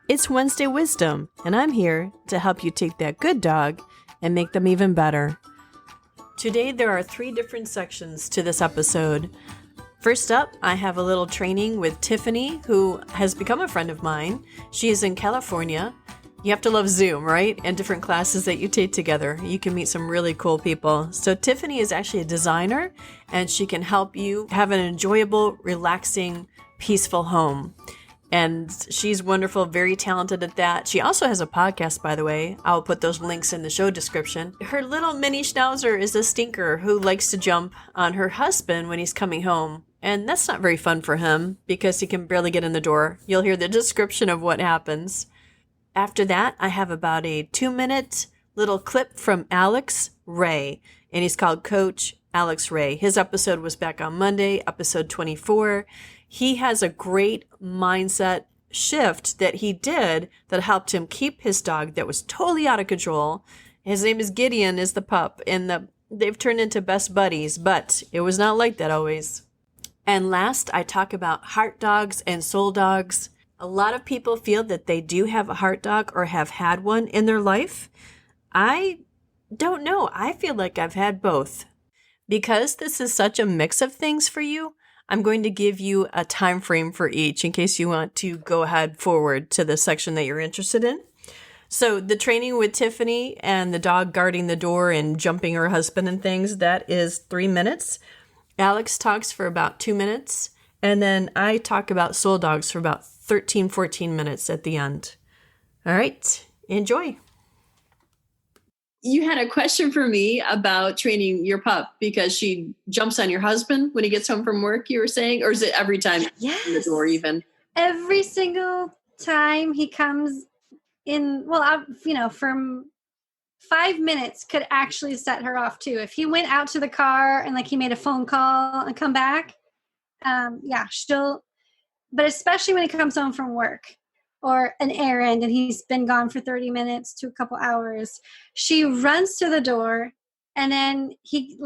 It's Wednesday Wisdom, and I'm here to help you take that good dog and make them even better. Today, there are 3 different sections to this episode. First up, I have a little training with Tiffany, who has become a friend of mine. She is in California. You have to love Zoom, right? And different classes that you take together. You can meet some really cool people. So Tiffany is actually a designer, and she can help you have an enjoyable, relaxing, peaceful home. And she's wonderful, very talented at that. She also has a podcast, by the way. I'll put those links in the show description. Her little mini schnauzer is a stinker who likes to jump on her husband when he's coming home. And that's not very fun for him because he can barely get in the door. You'll hear the description of what happens. After that, I have about a 2-minute little clip from Alex Ray. And he's called Coach Alex Ray. His episode was back on Monday, episode 24. He has a great mindset shift that he did that helped him keep his dog that was totally out of control. His name is Gideon, is the pup, and they've turned into best buddies, but it was not like that always. And last, I talk about heart dogs and soul dogs. A lot of people feel that they do have a heart dog or have had one in their life. I don't know. I feel like I've had both. Because this is such a mix of things for you, I'm going to give you a time frame for each in case you want to go ahead forward to the section that you're interested in. So the training with Tiffany and the dog guarding the door and jumping her husband and things, that is 3 minutes. Alex talks for about 2 minutes. And then I talk about soul dogs for about 13, 14 minutes at the end. All right, enjoy. You had a question for me about training your pup because she jumps on your husband when he gets home from work, you were saying? Or is it every time Yes. in the door even? Every single time he comes in, from 5 minutes could actually set her off too. If he went out to the car and he made a phone call and come back, but especially when he comes home from work or an errand and he's been gone for 30 minutes to a couple hours, she runs to the door and then he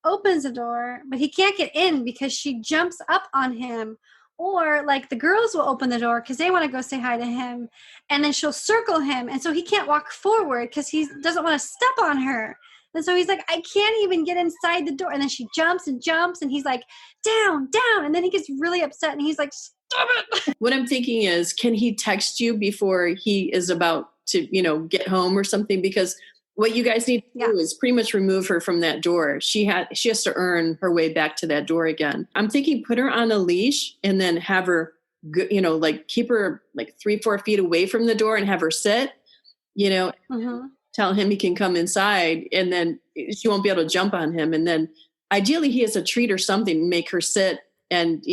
opens the door, but he can't get in because she jumps up on him. Or the girls will open the door because they want to go say hi to him, and then she'll circle him. And so he can't walk forward because he doesn't want to step on her. And so he's like, I can't even get inside the door. And then she jumps and he's like, down, down. And then he gets really upset and he's like, stop it. What I'm thinking is, can he text you before he is about to, get home or something? Because what you guys need to do is pretty much remove her from that door. She has to earn her way back to that door again. I'm thinking put her on a leash and then have her, keep her 3-4 feet away from the door and have her sit, tell him he can come inside and then she won't be able to jump on him. And then ideally he has a treat or something, make her sit and,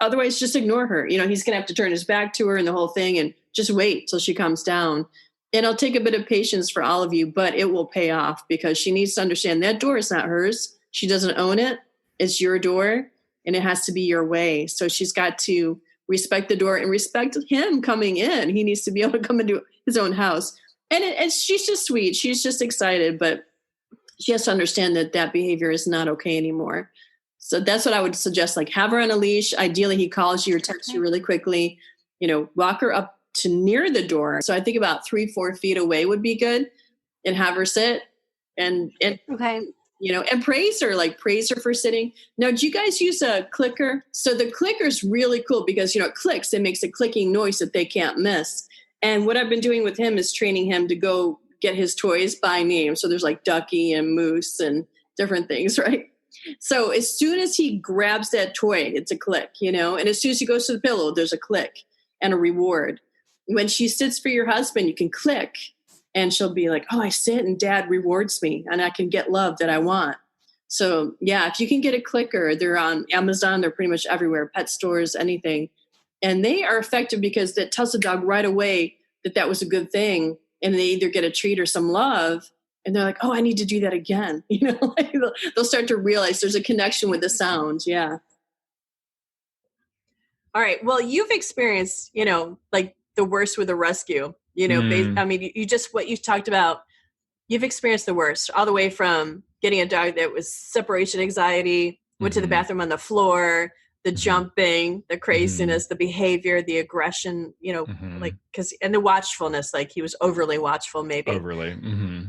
otherwise just ignore her. He's going to have to turn his back to her and the whole thing and just wait till she comes down. And it'll take a bit of patience for all of you, but it will pay off because she needs to understand that door is not hers. She doesn't own it. It's your door and it has to be your way. So she's got to respect the door and respect him coming in. He needs to be able to come into his own house. And she's just sweet. She's just excited, but she has to understand that behavior is not okay anymore. So that's what I would suggest. Have her on a leash. Ideally, he calls you or texts you really quickly. Walk her up to near the door. So I think about 3-4 feet away would be good, and have her sit and praise her, praise her for sitting. Now, do you guys use a clicker? So the clicker is really cool because, it clicks. It makes a clicking noise that they can't miss. And what I've been doing with him is training him to go get his toys by name. So there's Ducky and Moose and different things, right? So as soon as he grabs that toy, it's a click, and as soon as he goes to the pillow, there's a click and a reward. When she sits for your husband, you can click and she'll be like, oh, I sit and dad rewards me and I can get love that I want. So yeah, if you can get a clicker, they're on Amazon, they're pretty much everywhere, pet stores, anything. And they are effective because that tells the dog right away that was a good thing. And they either get a treat or some love. And they're like, oh, I need to do that again. They'll start to realize there's a connection with the sound. Yeah. All right. Well, you've experienced, the worst with the rescue, you just, what you talked about, you've experienced the worst all the way from getting a dog that was separation anxiety, went to the bathroom on the floor, the jumping, the craziness, the behavior, the aggression, like, and the watchfulness, like he was overly watchful, maybe. Overly.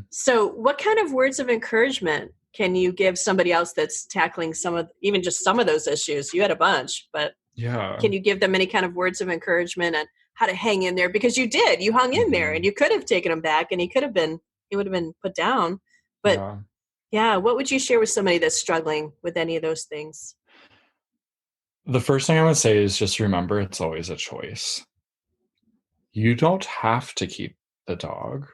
So what kind of words of encouragement can you give somebody else that's tackling even just some of those issues? You had a bunch, but can you give them any kind of words of encouragement and how to hang in there? Because you hung in there, and you could have taken him back, and he would have been put down. But what would you share with somebody that's struggling with any of those things? The first thing I would say is just remember it's always a choice. You don't have to keep the dog.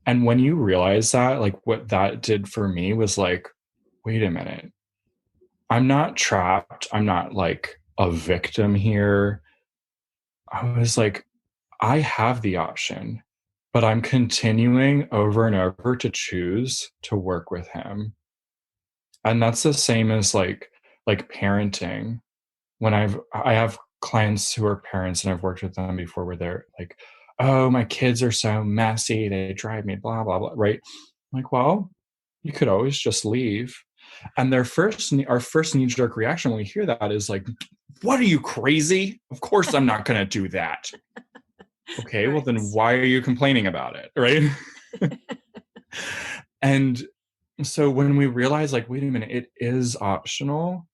And when you realize that, like what that did for me was like, wait a minute. I'm not trapped. I'm not like a victim here. I was like, I have the option, but I'm continuing over and over to choose to work with him. And that's the same as like parenting. When I have clients who are parents, and I've worked with them before, where they're like, oh, my kids are so messy, they drive me blah blah blah, right? I'm like, well, you could always just leave. And our first knee-jerk reaction when we hear that is like, what are you, crazy? Of course I'm not going to do that. Okay, well then why are you complaining about it, right? And so when we realize like, wait a minute, it is optional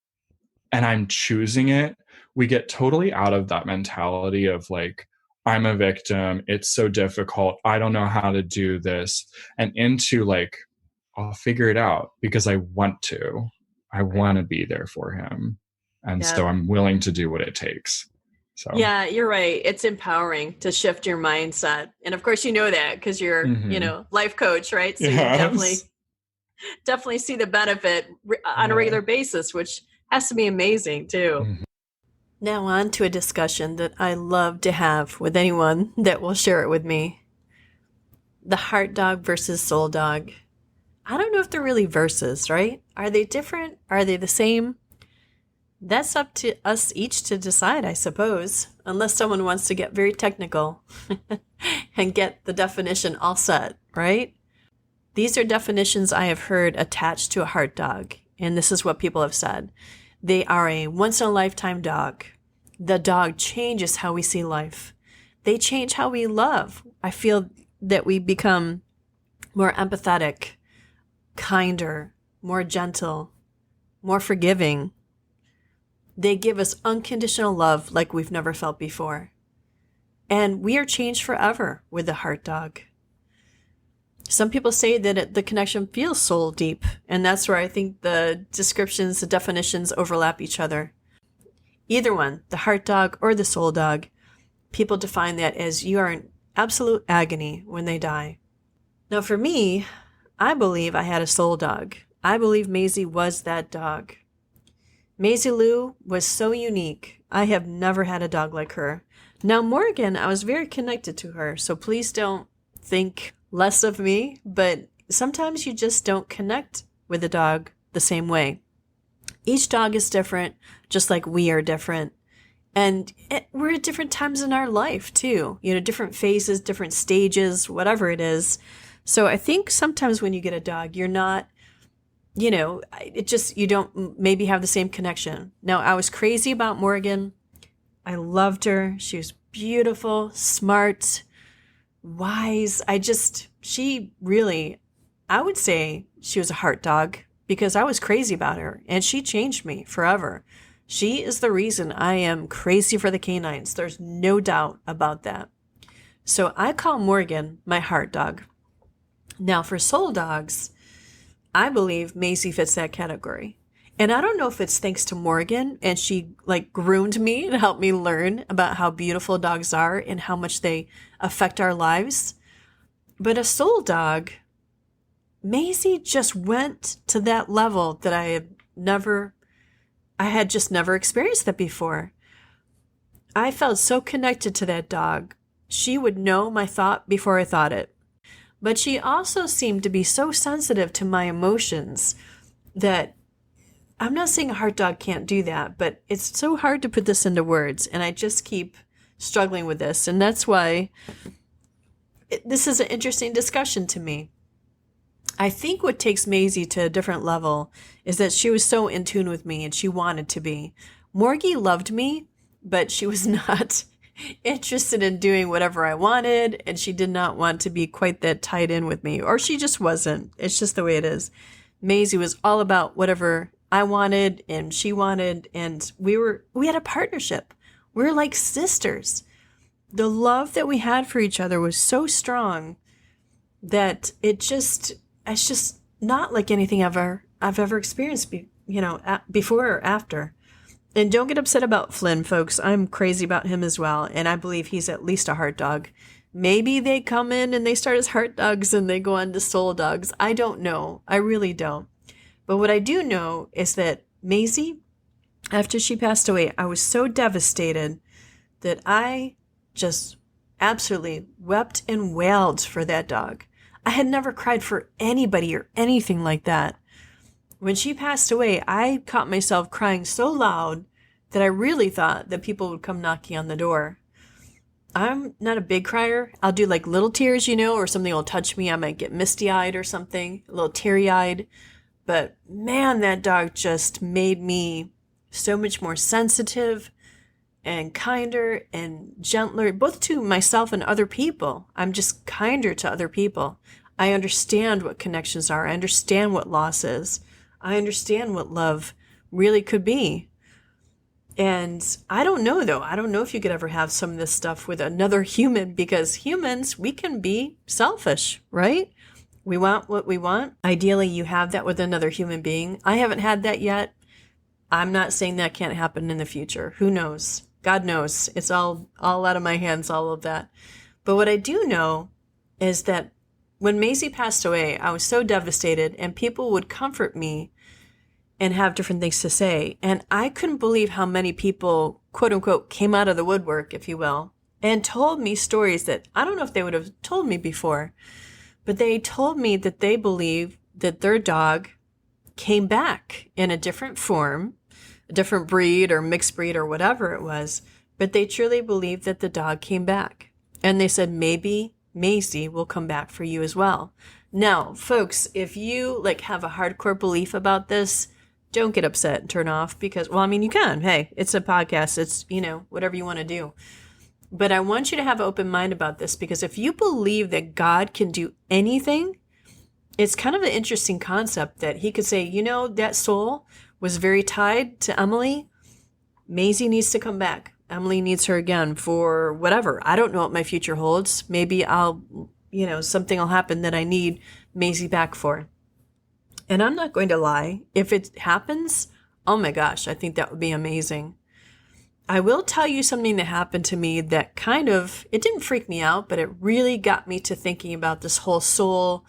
and I'm choosing it, we get totally out of that mentality of like, I'm a victim, it's so difficult, I don't know how to do this, and into like, I'll figure it out because I want to. I want to be there for him. And so I'm willing to do what it takes. So yeah, you're right. It's empowering to shift your mindset. And of course, you know that because you're, life coach, right? So you definitely see the benefit on a regular basis, which has to be amazing too. Now on to a discussion that I love to have with anyone that will share it with me. The heart dog versus soul dog. I don't know if they're really verses, right? Are they different? Are they the same? That's up to us each to decide, I suppose, unless someone wants to get very technical and get the definition all set, right? These are definitions I have heard attached to a heart dog, and this is what people have said. They are a once-in-a-lifetime dog. The dog changes how we see life. They change how we love. I feel that we become more empathetic, kinder, more gentle, more forgiving. They give us unconditional love like we've never felt before. And we are changed forever with the heart dog. Some people say that the connection feels soul deep, and that's where I think the descriptions, the definitions overlap each other. Either one, the heart dog or the soul dog, people define that as you are in absolute agony when they die. Now for me, I believe I had a soul dog. I believe Maisie was that dog. Maisie Lou was so unique. I have never had a dog like her. Now Morgan, I was very connected to her, so please don't think less of me, but sometimes you just don't connect with a dog the same way. Each dog is different, just like we are different. And we're at different times in our life too, different phases, different stages, whatever it is. So I think sometimes when you get a dog, you're not, you don't maybe have the same connection. Now, I was crazy about Morgan. I loved her. She was beautiful, smart, wise. She really, I would say she was a heart dog because I was crazy about her and she changed me forever. She is the reason I am crazy for the canines. There's no doubt about that. So I call Morgan my heart dog. Now for soul dogs, I believe Maisie fits that category. And I don't know if it's thanks to Morgan and she groomed me and helped me learn about how beautiful dogs are and how much they affect our lives. But a soul dog, Maisie just went to that level that I had just never experienced that before. I felt so connected to that dog. She would know my thought before I thought it. But she also seemed to be so sensitive to my emotions that I'm not saying a heart dog can't do that, but it's so hard to put this into words. And I just keep struggling with this. And that's why this is an interesting discussion to me. I think what takes Maisie to a different level is that she was so in tune with me and she wanted to be. Morgie loved me, but she was not interested in doing whatever I wanted, and she did not want to be quite that tied in with me, or she just wasn't. It's just the way it is. Maisie was all about whatever I wanted and she wanted, and we had a partnership. We were like sisters. The love that we had for each other was so strong that it's just not like anything I've ever experienced, before or after. And don't get upset about Flynn, folks. I'm crazy about him as well, and I believe he's at least a heart dog. Maybe they come in and they start as heart dogs and they go on to soul dogs. I don't know. I really don't. But what I do know is that Maisie, after she passed away, I was so devastated that I just absolutely wept and wailed for that dog. I had never cried for anybody or anything like that. When she passed away, I caught myself crying so loud that I really thought that people would come knocking on the door. I'm not a big crier. I'll do like little tears, or something will touch me. I might get misty-eyed or something, a little teary-eyed. But man, that dog just made me so much more sensitive and kinder and gentler, both to myself and other people. I'm just kinder to other people. I understand what connections are. I understand what loss is. I understand what love really could be. And I don't know, though. I don't know if you could ever have some of this stuff with another human, because humans, we can be selfish, right? We want what we want. Ideally, you have that with another human being. I haven't had that yet. I'm not saying that can't happen in the future. Who knows? God knows. It's all out of my hands, all of that. But what I do know is that when Maisie passed away, I was so devastated, and people would comfort me and have different things to say. And I couldn't believe how many people, quote unquote, came out of the woodwork, if you will, and told me stories that I don't know if they would have told me before, but they told me that they believe that their dog came back in a different form, a different breed or mixed breed or whatever it was, but they truly believed that the dog came back. And they said, maybe Maisie will come back for you as well. Now, folks, if you have a hardcore belief about this, don't get upset and turn off because, you can. Hey, it's a podcast. It's, whatever you want to do. But I want you to have an open mind about this, because if you believe that God can do anything, it's kind of an interesting concept that he could say, that soul was very tied to Emily. Maisie needs to come back. Emily needs her again for whatever. I don't know what my future holds. Maybe something will happen that I need Maisie back for. And I'm not going to lie. If it happens, oh my gosh, I think that would be amazing. I will tell you something that happened to me that it didn't freak me out, but it really got me to thinking about this whole soul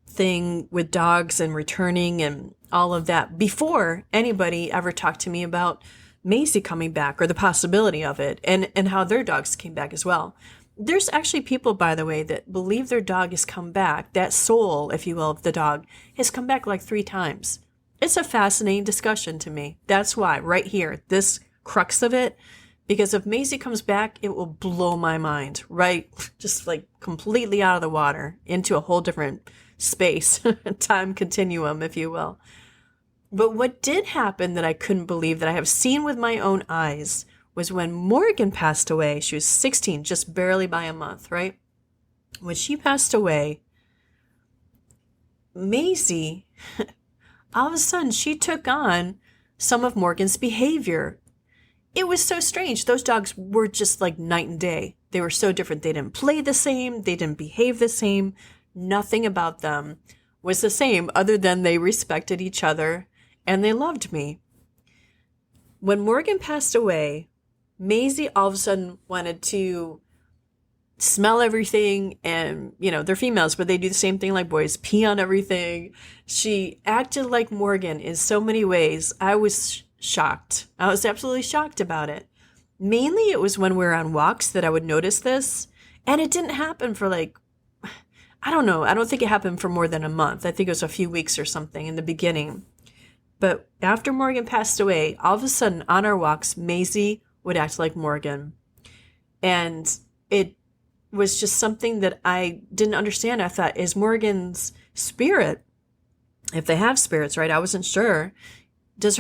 thing with dogs and returning and all of that before anybody ever talked to me about Maisie coming back or the possibility of it, and how their dogs came back as well. There's actually people, by the way, that believe their dog has come back. That soul, if you will, of the dog has come back 3 times. It's a fascinating discussion to me. That's why right here, this crux of it, because if Maisie comes back, it will blow my mind, right? Just completely out of the water into a whole different space, time continuum, if you will. But what did happen that I couldn't believe, that I have seen with my own eyes, was when Morgan passed away. She was 16, just barely by a month, right? When she passed away, Maisie, all of a sudden, she took on some of Morgan's behavior. It was so strange. Those dogs were just like night and day. They were so different. They didn't play the same. They didn't behave the same. Nothing about them was the same other than they respected each other and they loved me. When Morgan passed away, Maisie all of a sudden wanted to smell everything, and they're females, but they do the same thing like boys, pee on everything. She acted like Morgan in so many ways. I was shocked. I was absolutely shocked about it. Mainly it was when we were on walks that I would notice this, and it didn't happen for I don't know. I don't think it happened for more than a month. I think it was a few weeks or something in the beginning. But after Morgan passed away, all of a sudden on our walks, Maisie would act like Morgan. And it was just something that I didn't understand. I thought, is Morgan's spirit if they have spirits, right? I wasn't sure. Is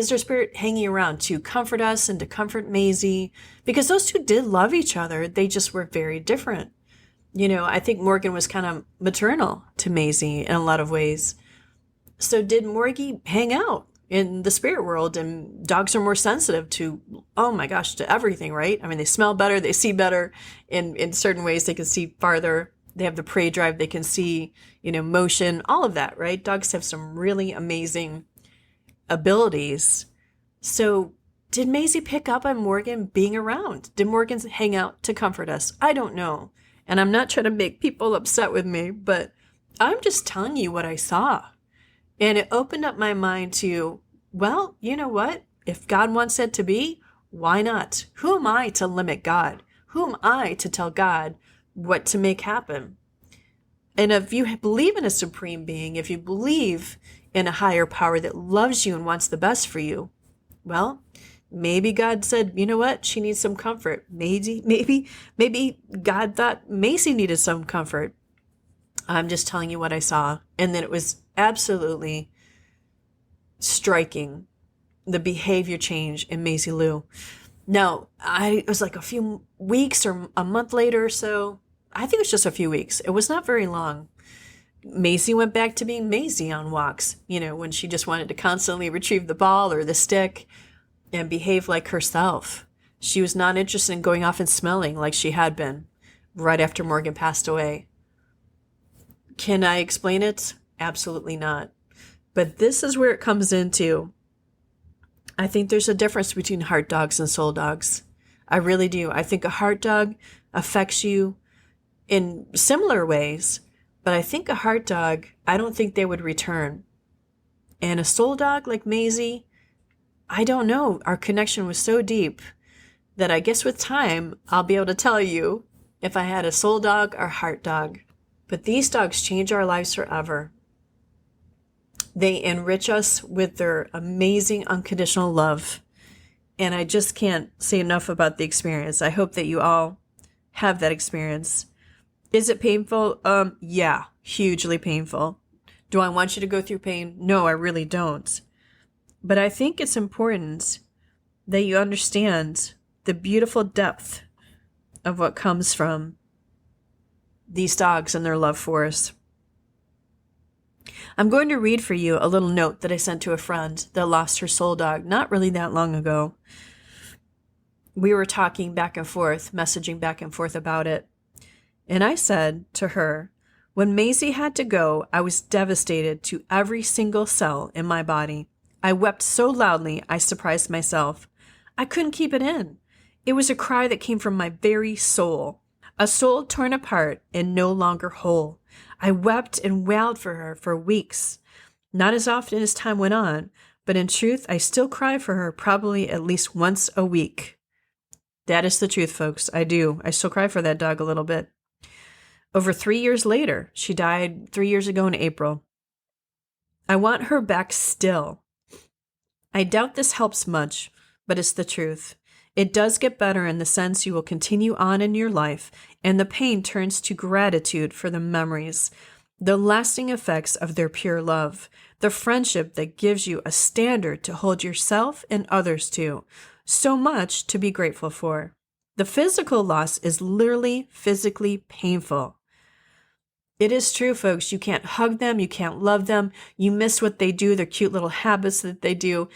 her spirit hanging around to comfort us and to comfort Maisie? Because those two did love each other. They just were very different. I think Morgan was kind of maternal to Maisie in a lot of ways. So did Morgie hang out in the spirit world? And dogs are more sensitive to, oh my gosh, to everything, right? I mean, they smell better, they see better. In certain ways, they can see farther. They have the prey drive, they can see, motion, all of that, right? Dogs have some really amazing abilities. So did Maisie pick up on Morgan being around? Did Morgan hang out to comfort us? I don't know. And I'm not trying to make people upset with me, but I'm just telling you what I saw. And it opened up my mind to, well, you know what? If God wants it to be, why not? Who am I to limit God? Who am I to tell God what to make happen? And if you believe in a supreme being, if you believe in a higher power that loves you and wants the best for you, well, maybe God said, you know what? She needs some comfort. Maybe God thought Maisie needed some comfort. I'm just telling you what I saw. And then it was absolutely striking, the behavior change in Maisie Lou. Now, it was like a few weeks or a month later or so. I think it was just a few weeks. It was not very long. Maisie went back to being Maisie on walks, when she just wanted to constantly retrieve the ball or the stick and behave like herself. She was not interested in going off and smelling like she had been right after Morgan passed away. Can I explain it? Absolutely not. But this is where it comes into, I think there's a difference between heart dogs and soul dogs. I really do. I think a heart dog affects you in similar ways, but I think a heart dog, I don't think they would return. And a soul dog like Maisie, I don't know. Our connection was so deep that I guess with time, I'll be able to tell you if I had a soul dog or heart dog. But these dogs change our lives forever. They enrich us with their amazing unconditional love. And I just can't say enough about the experience. I hope that you all have that experience. Is it painful? Yeah, hugely painful. Do I want you to go through pain? No, I really don't. But I think it's important that you understand the beautiful depth of what comes from these dogs and their love for us. I'm going to read for you a little note that I sent to a friend that lost her soul dog not really that long ago. We were talking back and forth, messaging back and forth about it. And I said to her, when Maisie had to go, I was devastated to every single cell in my body. I wept so loudly, I surprised myself. I couldn't keep it in. It was a cry that came from my very soul, a soul torn apart and no longer whole. I wept and wailed for her for weeks, not as often as time went on, but in truth, I still cry for her probably at least once a week. That is the truth, folks. I do. I still cry for that dog a little bit. Over 3 years later, she died 3 years ago in April. I want her back still. I doubt this helps much, but it's the truth. It does get better in the sense you will continue on in your life, and the pain turns to gratitude for the memories, the lasting effects of their pure love, the friendship that gives you a standard to hold yourself and others to, so much to be grateful for. The physical loss is literally physically painful. It is true, folks. You can't hug them. You can't love them. You miss what they do, their cute little habits that they do.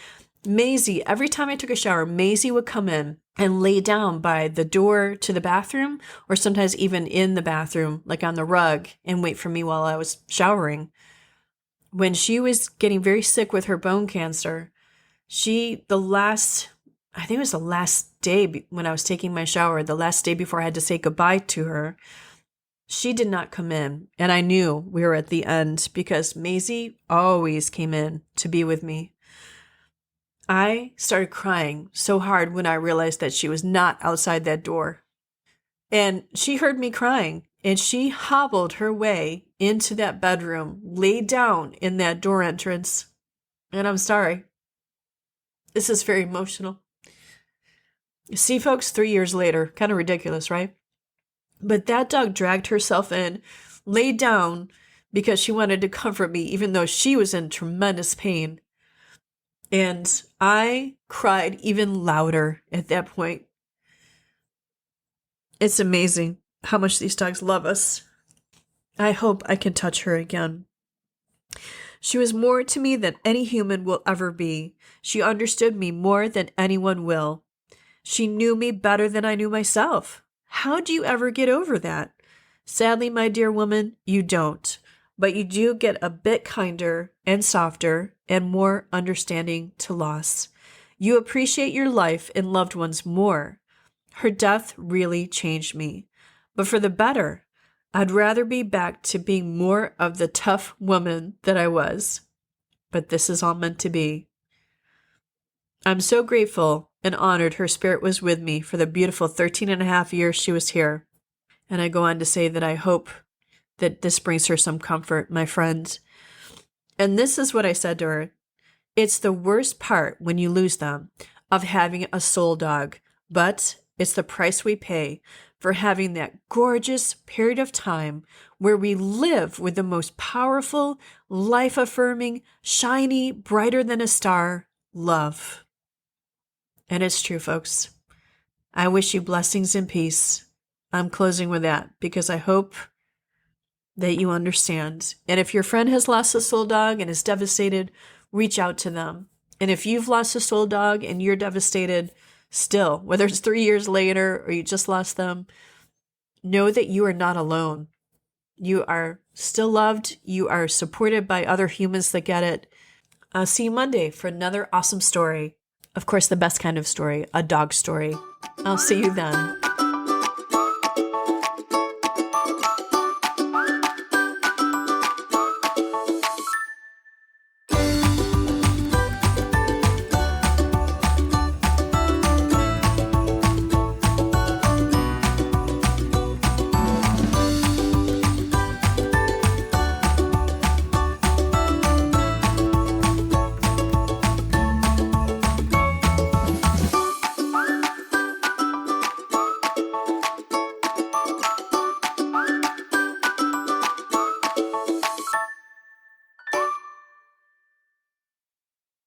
Maisie, every time I took a shower, Maisie would come in and lay down by the door to the bathroom, or sometimes even in the bathroom, like on the rug, and wait for me while I was showering. When she was getting very sick with her bone cancer, I think it was the last day when I was taking my shower, the last day before I had to say goodbye to her, she did not come in. And I knew we were at the end because Maisie always came in to be with me. I started crying so hard when I realized that she was not outside that door. And she heard me crying, and she hobbled her way into that bedroom, laid down in that door entrance. And I'm sorry. This is very emotional. See, folks, 3 years later, kind of ridiculous, right? But that dog dragged herself in, laid down because she wanted to comfort me, even though she was in tremendous pain. And I cried even louder at that point. It's amazing how much these dogs love us. I hope I can touch her again. She was more to me than any human will ever be. She understood me more than anyone will. She knew me better than I knew myself. How do you ever get over that? Sadly, my dear woman, you don't. But you do get a bit kinder and softer and more understanding to loss. You appreciate your life and loved ones more. Her death really changed me, but for the better. I'd rather be back to being more of the tough woman that I was. But this is all meant to be. I'm so grateful and honored her spirit was with me for the beautiful 13 and a half years she was here. And I go on to say that I hope that this brings her some comfort, my friend. And this is what I said to her. It's the worst part when you lose them of having a soul dog, but it's the price we pay for having that gorgeous period of time where we live with the most powerful, life-affirming, shiny, brighter than a star love. And it's true, folks. I wish you blessings and peace. I'm closing with that because I hope that you understand. And if your friend has lost a soul dog and is devastated, reach out to them. And if you've lost a soul dog and you're devastated still, whether it's 3 years later or you just lost them, know that you are not alone. You are still loved. You are supported by other humans that get it. I'll see you Monday for another awesome story. Of course, the best kind of story, a dog story. I'll see you then.